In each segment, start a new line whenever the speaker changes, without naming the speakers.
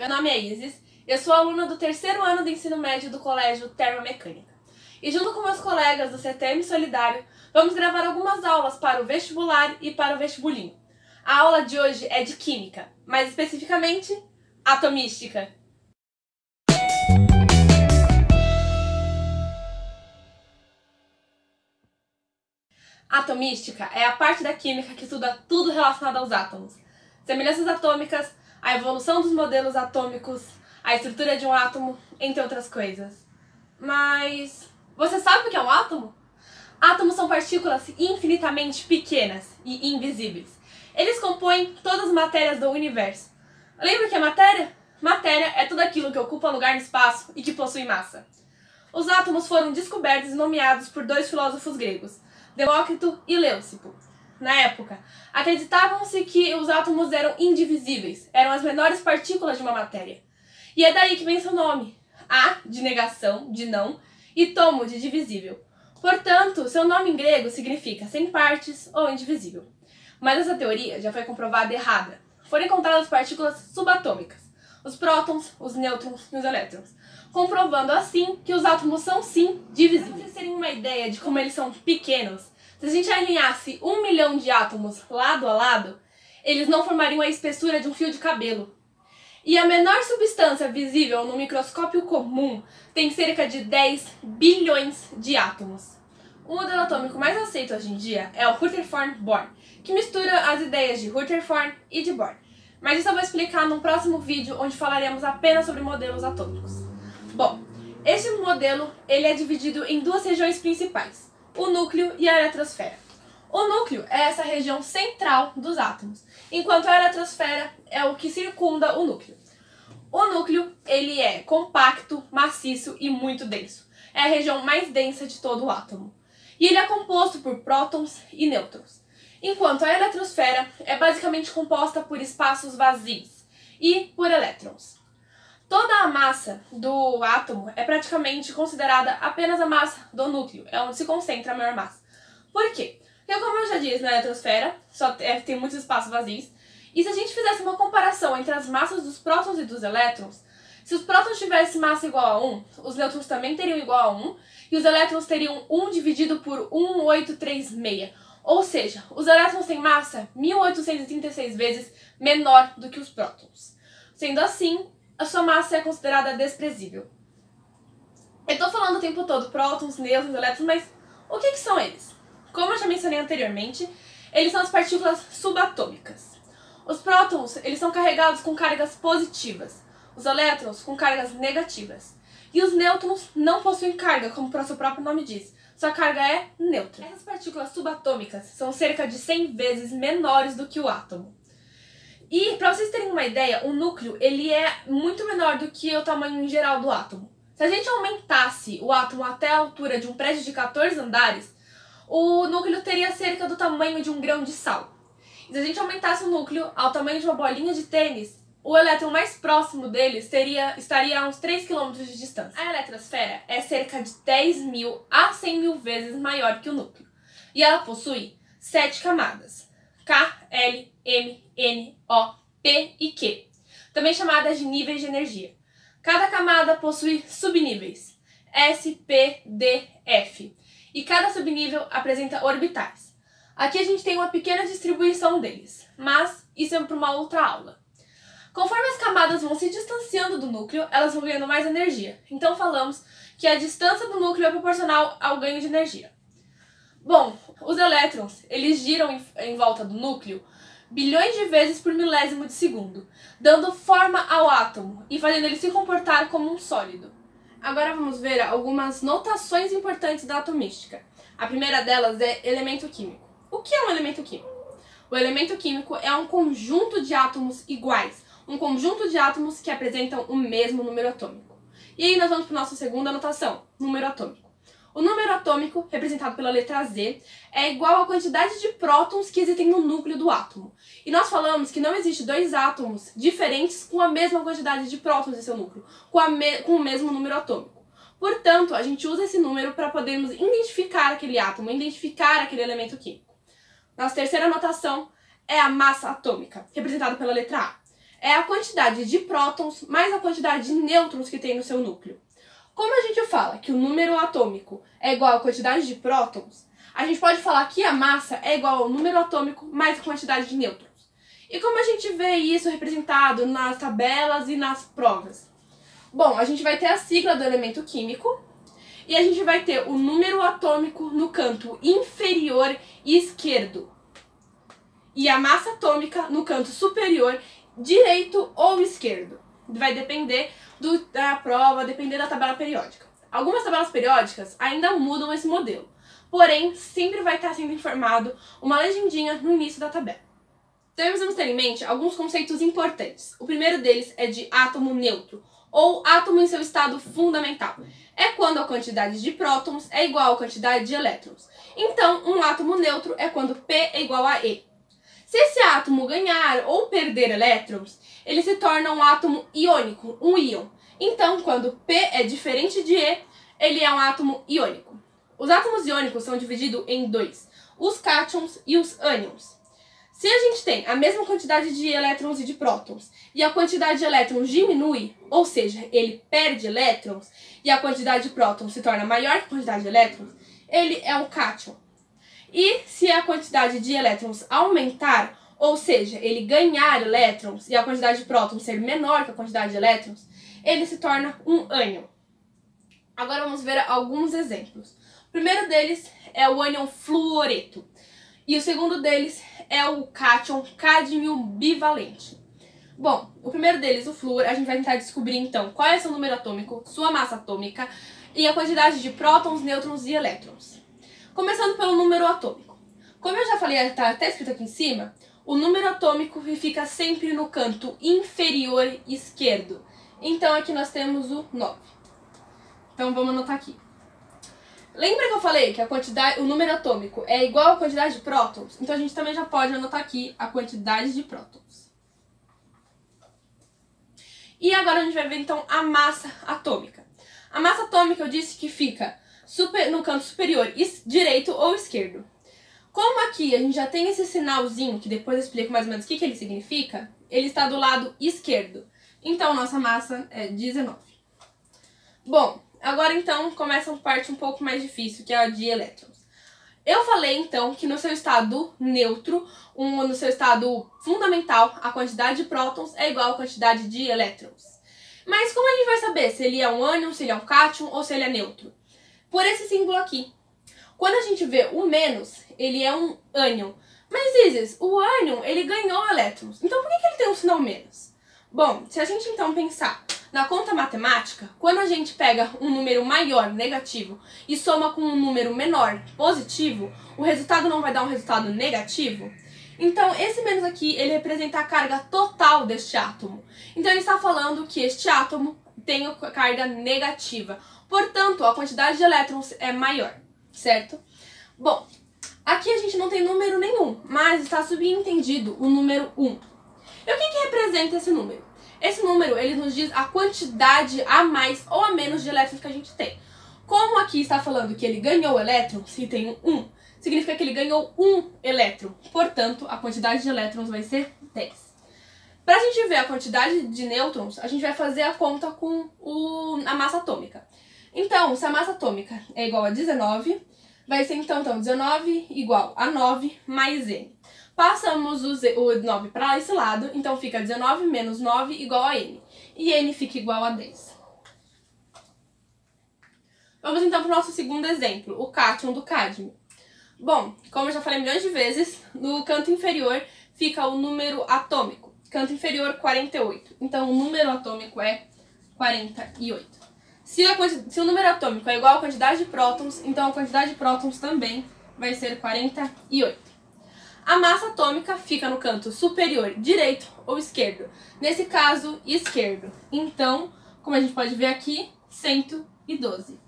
Meu nome é Isis, eu sou aluna do terceiro ano do ensino médio do Colégio Termomecânica. E junto com meus colegas do CTM Solidário, vamos gravar algumas aulas para o vestibular e para o vestibulinho. A aula de hoje é de Química, mais especificamente, Atomística. Atomística é a parte da química que estuda tudo relacionado aos átomos. Semelhanças atômicas, a evolução dos modelos atômicos, a estrutura de um átomo, entre outras coisas. Mas você sabe o que é um átomo? Átomos são partículas infinitamente pequenas e invisíveis. Eles compõem todas as matérias do universo. Lembra o que é matéria? Matéria é tudo aquilo que ocupa lugar no espaço e que possui massa. Os átomos foram descobertos e nomeados por dois filósofos gregos, Demócrito e Leucipo. Na época, acreditavam-se que os átomos eram indivisíveis, eram as menores partículas de uma matéria. E é daí que vem seu nome. A, de negação, de não, e tomo, de divisível. Portanto, seu nome em grego significa sem partes ou indivisível. Mas essa teoria já foi comprovada errada. Foram encontradas partículas subatômicas, os prótons, os nêutrons e os elétrons, comprovando assim que os átomos são sim divisíveis. Para vocês terem uma ideia de como eles são pequenos, se a gente alinhasse 1 milhão de átomos lado a lado, eles não formariam a espessura de um fio de cabelo. E a menor substância visível no microscópio comum tem cerca de 10 bilhões de átomos. O modelo atômico mais aceito hoje em dia é o Rutherford-Bohr, que mistura as ideias de Rutherford e de Bohr. Mas isso eu vou explicar num próximo vídeo, onde falaremos apenas sobre modelos atômicos. Bom, esse modelo ele é dividido em duas regiões principais, o núcleo e a eletrosfera. O núcleo é essa região central dos átomos, enquanto a eletrosfera é o que circunda o núcleo. O núcleo ele é compacto, maciço e muito denso. É a região mais densa de todo o átomo. E ele é composto por prótons e nêutrons, enquanto a eletrosfera é basicamente composta por espaços vazios e por elétrons. Toda a massa do átomo é praticamente considerada apenas a massa do núcleo, é onde se concentra a maior massa. Por quê? Porque, como eu já disse, na eletrosfera tem muitos espaços vazios, e se a gente fizesse uma comparação entre as massas dos prótons e dos elétrons, se os prótons tivessem massa igual a 1, os nêutrons também teriam igual a 1, e os elétrons teriam 1 dividido por 1836. Ou seja, os elétrons têm massa 1836 vezes menor do que os prótons. Sendo assim, a sua massa é considerada desprezível. Eu tô falando o tempo todo prótons, nêutrons, elétrons, mas o que são eles? Como eu já mencionei anteriormente, eles são as partículas subatômicas. Os prótons, eles são carregados com cargas positivas, os elétrons com cargas negativas. E os nêutrons não possuem carga, como o seu próprio nome diz. Sua carga é neutra. Essas partículas subatômicas são cerca de 100 vezes menores do que o átomo. E, para vocês terem uma ideia, o núcleo ele é muito menor do que o tamanho em geral do átomo. Se a gente aumentasse o átomo até a altura de um prédio de 14 andares, o núcleo teria cerca do tamanho de um grão de sal. E se a gente aumentasse o núcleo ao tamanho de uma bolinha de tênis, o elétron mais próximo deles estaria a uns 3 km de distância. A eletrosfera é cerca de 10.000 a 100.000 vezes maior que o núcleo. E ela possui 7 camadas. K, L, M, N, O, P e Q, também chamadas de níveis de energia. Cada camada possui subníveis, S, P, D, F, e cada subnível apresenta orbitais. Aqui a gente tem uma pequena distribuição deles, mas isso é para uma outra aula. Conforme as camadas vão se distanciando do núcleo, elas vão ganhando mais energia. Então falamos que a distância do núcleo é proporcional ao ganho de energia. Bom, os elétrons, eles giram em volta do núcleo bilhões de vezes por milésimo de segundo, dando forma ao átomo e fazendo ele se comportar como um sólido. Agora vamos ver algumas notações importantes da atomística. A primeira delas é elemento químico. O que é um elemento químico? O elemento químico é um conjunto de átomos iguais, um conjunto de átomos que apresentam o mesmo número atômico. E aí nós vamos para a nossa segunda notação, número atômico. O número atômico, representado pela letra Z, é igual à quantidade de prótons que existem no núcleo do átomo. E nós falamos que não existe dois átomos diferentes com a mesma quantidade de prótons em seu núcleo, com o mesmo número atômico. Portanto, a gente usa esse número para podermos identificar aquele átomo, identificar aquele elemento químico. Nossa terceira notação é a massa atômica, representada pela letra A. é a quantidade de prótons mais a quantidade de nêutrons que tem no seu núcleo. Como a gente fala que o número atômico é igual à quantidade de prótons, a gente pode falar que a massa é igual ao número atômico mais a quantidade de nêutrons. E como a gente vê isso representado nas tabelas e nas provas? Bom, a gente vai ter a sigla do elemento químico e a gente vai ter o número atômico no canto inferior esquerdo e a massa atômica no canto superior direito ou esquerdo. Vai depender da prova, depender da tabela periódica. Algumas tabelas periódicas ainda mudam esse modelo, porém sempre vai estar sendo informado uma legendinha no início da tabela. Então precisamos ter em mente alguns conceitos importantes. O primeiro deles é de átomo neutro, ou átomo em seu estado fundamental. É quando a quantidade de prótons é igual à quantidade de elétrons. Então, um átomo neutro é quando P é igual a E. Se esse átomo ganhar ou perder elétrons, ele se torna um átomo iônico, um íon. Então, quando P é diferente de E, ele é um átomo iônico. Os átomos iônicos são divididos em dois, os cátions e os ânions. Se a gente tem a mesma quantidade de elétrons e de prótons, e a quantidade de elétrons diminui, ou seja, ele perde elétrons, e a quantidade de prótons se torna maior que a quantidade de elétrons, ele é um cátion. E se a quantidade de elétrons aumentar, ou seja, ele ganhar elétrons, e a quantidade de prótons ser menor que a quantidade de elétrons, ele se torna um ânion. Agora vamos ver alguns exemplos. O primeiro deles é o ânion fluoreto. E o segundo deles é o cátion cádmio bivalente. Bom, o primeiro deles, o flúor, a gente vai tentar descobrir então qual é seu número atômico, sua massa atômica e a quantidade de prótons, nêutrons e elétrons. Começando pelo número atômico. Como eu já falei, está até escrito aqui em cima, o número atômico fica sempre no canto inferior esquerdo. Então aqui nós temos o 9. Então vamos anotar aqui. Lembra que eu falei que o número atômico é igual à quantidade de prótons? Então a gente também já pode anotar aqui a quantidade de prótons. E agora a gente vai ver então a massa atômica. A massa atômica eu disse que fica no canto superior direito ou esquerdo. Como aqui a gente já tem esse sinalzinho, que depois eu explico mais ou menos o que ele significa, ele está do lado esquerdo. Então nossa massa é 19. Bom, agora então começa uma parte um pouco mais difícil, que é a de elétrons. Eu falei então que no seu estado neutro, no seu estado fundamental, a quantidade de prótons é igual à quantidade de elétrons. Mas como a gente vai saber se ele é um ânion, se ele é um cátion ou se ele é neutro? Por esse símbolo aqui. Quando a gente vê o menos, ele é um ânion. Mas Isis, o ânion ele ganhou elétrons, então por que ele tem um sinal menos? Bom, se a gente então pensar na conta matemática, quando a gente pega um número maior, negativo, e soma com um número menor, positivo, o resultado não vai dar um resultado negativo? Então, esse menos aqui, ele representa a carga total deste átomo. Então, ele está falando que este átomo tem carga negativa. Portanto, a quantidade de elétrons é maior, certo? Bom, aqui a gente não tem número nenhum, mas está subentendido o número 1. E o que representa esse número? Esse número, ele nos diz a quantidade a mais ou a menos de elétrons que a gente tem. Como aqui está falando que ele ganhou elétrons, se tem um 1, significa que ele ganhou um elétron. Portanto, a quantidade de elétrons vai ser 10. Para a gente ver a quantidade de nêutrons, a gente vai fazer a conta com a massa atômica. Então, se a massa atômica é igual a 19, vai ser então 19 igual a 9 mais N. Passamos o 9 para esse lado, então fica 19 menos 9 igual a N. E N fica igual a 10. Vamos então para o nosso segundo exemplo, o cátion do cádmio. Bom, como eu já falei milhões de vezes, no canto inferior fica o número atômico. Canto inferior, 48. Então, o número atômico é 48. Se o número atômico é igual à quantidade de prótons, então a quantidade de prótons também vai ser 48. A massa atômica fica no canto superior direito ou esquerdo. Nesse caso, esquerdo. Então, como a gente pode ver aqui, 112.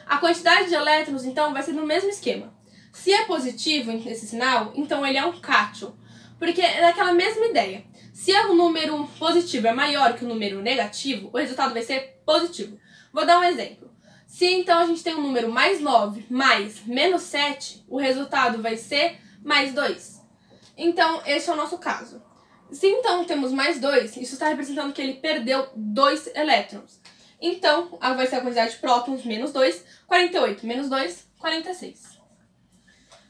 A quantidade de elétrons, então, vai ser no mesmo esquema. Se é positivo esse sinal, então ele é um cátion. Porque é daquela mesma ideia. Se o número positivo é maior que o número negativo, o resultado vai ser positivo. Vou dar um exemplo. Se então a gente tem um número mais 9 mais menos 7, o resultado vai ser mais 2. Então, esse é o nosso caso. Se então temos mais 2, isso está representando que ele perdeu 2 elétrons. Então, vai ser a quantidade de prótons menos 2, 48 menos 2, 46.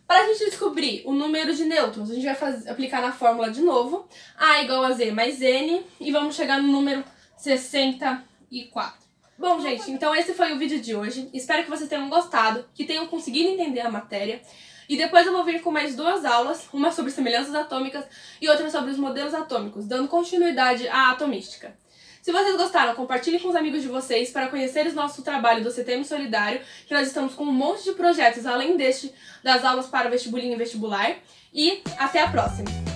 Para a gente descobrir o número de nêutrons, a gente vai aplicar na fórmula de novo, A igual a Z mais N, e vamos chegar no número 64. Bom, gente, então esse foi o vídeo de hoje. Espero que vocês tenham gostado, que tenham conseguido entender a matéria. E depois eu vou vir com mais 2 aulas, uma sobre semelhanças atômicas e outra sobre os modelos atômicos, dando continuidade à atomística. Se vocês gostaram, compartilhem com os amigos de vocês para conhecerem o nosso trabalho do CTM Solidário, que nós estamos com um monte de projetos, além das aulas para vestibulinho e vestibular. E até a próxima!